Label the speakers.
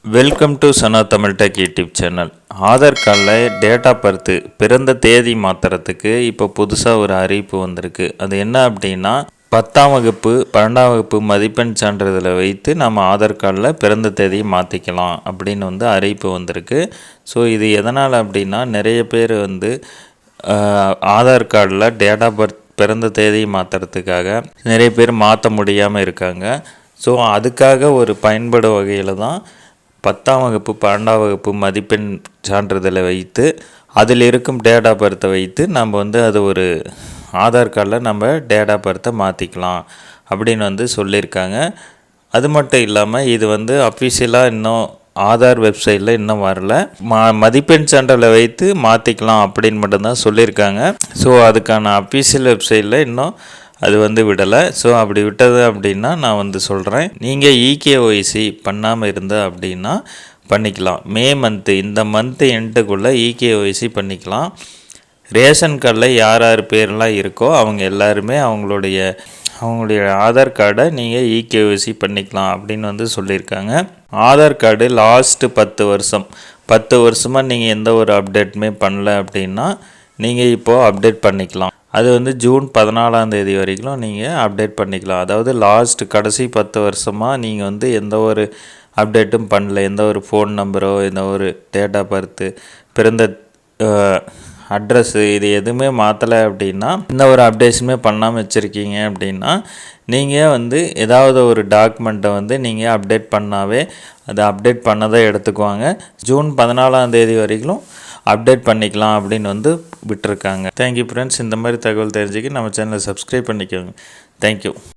Speaker 1: Welcome to Sana Tamil tech YouTube channel. Aadhaar கார்டில் date of birth பிறந்த தேதி மாற்றுறதுக்கு இப்போ புதுசாக ஒரு அறிவிப்பு வந்திருக்கு. அது என்ன அப்படின்னா 10ஆம் வகுப்பு 12ஆம் வகுப்பு மதிப்பெண் சான்றிதழை வைத்து நம்ம ஆதார் கார்டில் பிறந்த தேதியை மாற்றிக்கலாம் அப்படின்னு அறிவிப்பு வந்திருக்கு. ஸோ இது எதனால் அப்படின்னா நிறைய பேர் ஆதார் கார்டில் டேட் ஆஃப் பர்த் பிறந்த தேதியை மாற்றுறதுக்காக நிறைய பேர் மாற்ற முடியாமல் இருக்காங்க. ஸோ அதுக்காக ஒரு பயன்படும் வகையில் தான் 10ஆம் வகுப்பு 12ஆம் வகுப்பு மதிப்பெண் சான்றிதழை வைத்து அதில் இருக்கும் டேட் ஆஃப் பர்த்தை வைத்து நம்ம அது ஒரு ஆதார் கார்டில் நம்ம டேட் ஆஃப் பர்த்தை மாற்றிக்கலாம் அப்படின்னு சொல்லியிருக்காங்க. அது மட்டும் இல்லாமல் இது அஃபிஷியலாக இன்னும் ஆதார் வெப்சைட்டில் இன்னும் வரல. மதிப்பெண் சான்றிதழை வைத்து மாற்றிக்கலாம் அப்படின்னு மட்டும்தான் சொல்லியிருக்காங்க. ஸோ அதுக்கான அஃபிஷியல் வெப்சைட்டில் இன்னும் அது விடலை. ஸோ அப்படி விட்டது அப்படின்னா நான் சொல்கிறேன். நீங்கள் இகேஒய்சி பண்ணாமல் இருந்த அப்படின்னா பண்ணிக்கலாம். மே மந்த்து இந்த மந்த்து எண்டுக்குள்ளே இகேஒய்சி பண்ணிக்கலாம். ரேஷன் கார்டில் யார் யார் பேர்லாம் இருக்கோ அவங்க எல்லாருமே அவங்களுடைய ஆதார் கார்டை நீங்கள் இகேஒய்சி பண்ணிக்கலாம் அப்படின்னு சொல்லியிருக்காங்க. ஆதார் கார்டு லாஸ்ட்டு 10 வருஷமாக நீங்கள் எந்த ஒரு அப்டேட்டுமே பண்ணல அப்படின்னா நீங்கள் இப்போது அப்டேட் பண்ணிக்கலாம். அது ஜூன் 14ஆம் தேதி வரைக்கும் நீங்கள் அப்டேட் பண்ணிக்கலாம். அதாவது கடைசி 10 வருஷமாக நீங்கள் எந்த ஒரு அப்டேட்டும் பண்ணல, எந்த ஒரு ஃபோன் நம்பரோ எந்த ஒரு டேட் ஆஃப் பர்த்து பிறந்த அட்ரஸ்ஸு இது எதுவுமே மாற்றலை அப்படின்னா எந்த ஒரு அப்டேஷனுமே பண்ணாமல் வச்சுருக்கீங்க அப்படின்னா நீங்கள் ஏதாவது ஒரு டாக்குமெண்ட்டை நீங்கள் அப்டேட் பண்ணாவே அதை அப்டேட் பண்ணதை எடுத்துக்குவாங்க. ஜூன் 14ஆம் தேதி வரைக்கும் அப்டேட் பண்ணிக்கலாம் அப்படின்னு விட்டுருக்காங்க. Thank you friends. இந்த மாதிரி தகவல் தெரிஞ்சுக்க நம்ம சேனலை சப்ஸ்கிரைப் பண்ணிக்கோங்க. தேங்க்யூ.